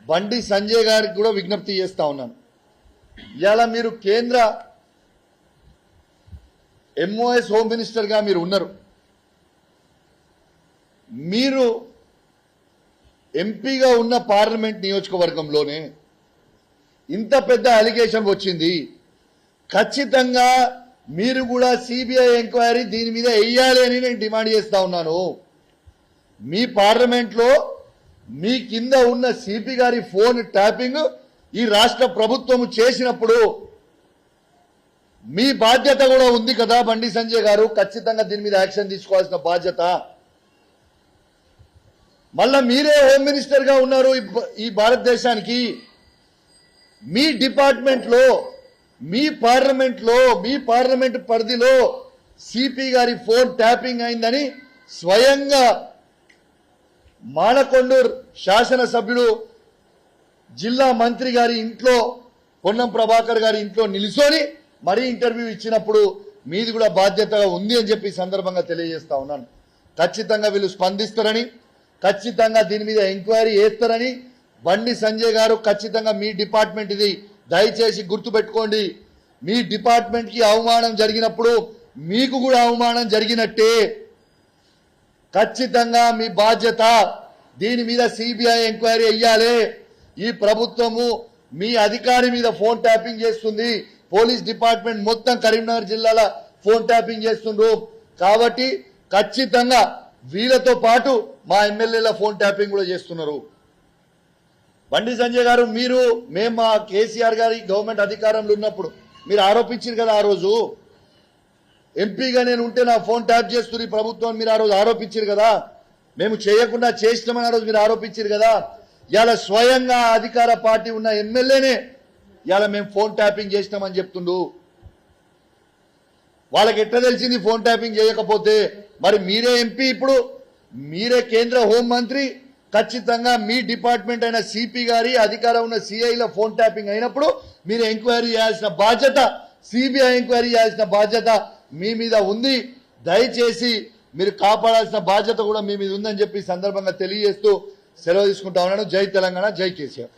బండి సంజయ్ గారికి కూడా విజ్ఞప్తి చేస్తా ఉన్నాను. ఇవాళ మీరు కేంద్ర ఎంఓఎస్ హోమ్ మినిస్టర్గా మీరు ఉన్నారు. మీరు ఎంపీగా ఉన్న పార్లమెంట్ నియోజకవర్గంలోనే ఇంత పెద్ద అలిగేషన్ వచ్చింది. ఖచ్చితంగా మీరు కూడా సిబిఐ ఎంక్వైరీ దీని మీద వేయాలి అని నేను డిమాండ్ చేస్తా ఉన్నాను. మీ పార్లమెంట్లో మీ కింద ఉన్న సిపి గారి ఫోన్ ట్యాపింగ్ ఈ రాష్ట్ర ప్రభుత్వం చేసినప్పుడు మీ బాధ్యత కూడా ఉంది కదా బండి సంజయ్ గారు. ఖచ్చితంగా దీని మీద యాక్షన్ తీసుకోవాల్సిన బాధ్యత. మళ్ళా మీరే హోమ్ మినిస్టర్గా ఉన్నారు ఈ భారతదేశానికి. మీ డిపార్ట్మెంట్లో మీ పార్లమెంట్ పరిధిలో సిపి గారి ఫోన్ ట్యాపింగ్ అయిందని స్వయంగా మానకొండూరు శాసనసభ్యుడు జిల్లా మంత్రి గారి ఇంట్లో పొన్నం ప్రభాకర్ గారి ఇంట్లో నిలుసొని మరీ ఇంటర్వ్యూ ఇచ్చినప్పుడు మీది కూడా బాధ్యత ఉంది అని చెప్పి సందర్భంగా తెలియజేస్తా ఉన్నాను. ఖచ్చితంగా వీళ్ళు స్పందిస్తారని, ఖచ్చితంగా దీని మీద ఎంక్వైరీ చేస్తారని బండి సంజయ్ గారు ఖచ్చితంగా మీ డిపార్ట్మెంట్ ఇది, దయచేసి గుర్తుపెట్టుకోండి. మీ డిపార్ట్మెంట్ కి అవమానం జరిగినప్పుడు మీకు కూడా అవమానం జరిగినట్టే. ఖచ్చితంగా మీ బాధ్యత. దీని మీద సిబిఐ ఎంక్వైరీ అయ్యాలి. ఈ ప్రభుత్వము మీ అధికారి మీద ఫోన్ ట్యాపింగ్ చేస్తుంది. పోలీస్ డిపార్ట్మెంట్ మొత్తం కరీంనగర్ జిల్లాల ఫోన్ ట్యాపింగ్ చేస్తుండ్రు. కాబట్టి ఖచ్చితంగా వీళ్ళతో పాటు మా ఎమ్మెల్యేల ఫోన్ ట్యాపింగ్ కూడా చేస్తున్నారు. బండి సంజయ్ గారు, మేము మా కేసీఆర్ గారి గవర్నమెంట్ అధికారంలో ఉన్నప్పుడు మీరు ఆరోపించారు కదా, ఆ రోజు ఎంపీగా నేను ఉంటే నా ఫోన్ ట్యాప్ చేస్తుంది ప్రభుత్వం మీరు ఆ రోజు ఆరోపించారు కదా. మేము చేయకుండా చేసినామని ఆ రోజు మీరు ఆరోపించారు కదా. ఇవాళ స్వయంగా అధికార పార్టీ ఉన్న ఎమ్మెల్యేనే ఇవాళ మేము ఫోన్ ట్యాపింగ్ చేసినామని చెప్తుండు. వాళ్ళకి ఎట్లా తెలిసింది ఫోన్ ట్యాపింగ్ చేయకపోతే? మరి మీరే ఎంపీ, ఇప్పుడు మీరే కేంద్ర హోంమంత్రి. ఖచ్చితంగా మీ డిపార్ట్మెంట్ అయిన సిపి గారి అధికారం ఉన్న సిఐల ఫోన్ ట్యాపింగ్ అయినప్పుడు మీరు ఎంక్వైరీ చేయాల్సిన బాధ్యత, సిబిఐ ఎంక్వైరీ చేయాల్సిన బాధ్యత మీ మీద ఉంది. దయచేసి మీరు కాపాడాల్సిన బాధ్యత కూడా మీ మీద ఉందని చెప్పి సందర్భంగా తెలియజేస్తూ సెలవు తీసుకుంటా ఉన్నాను. జై తెలంగాణ, జై కేసీఆర్.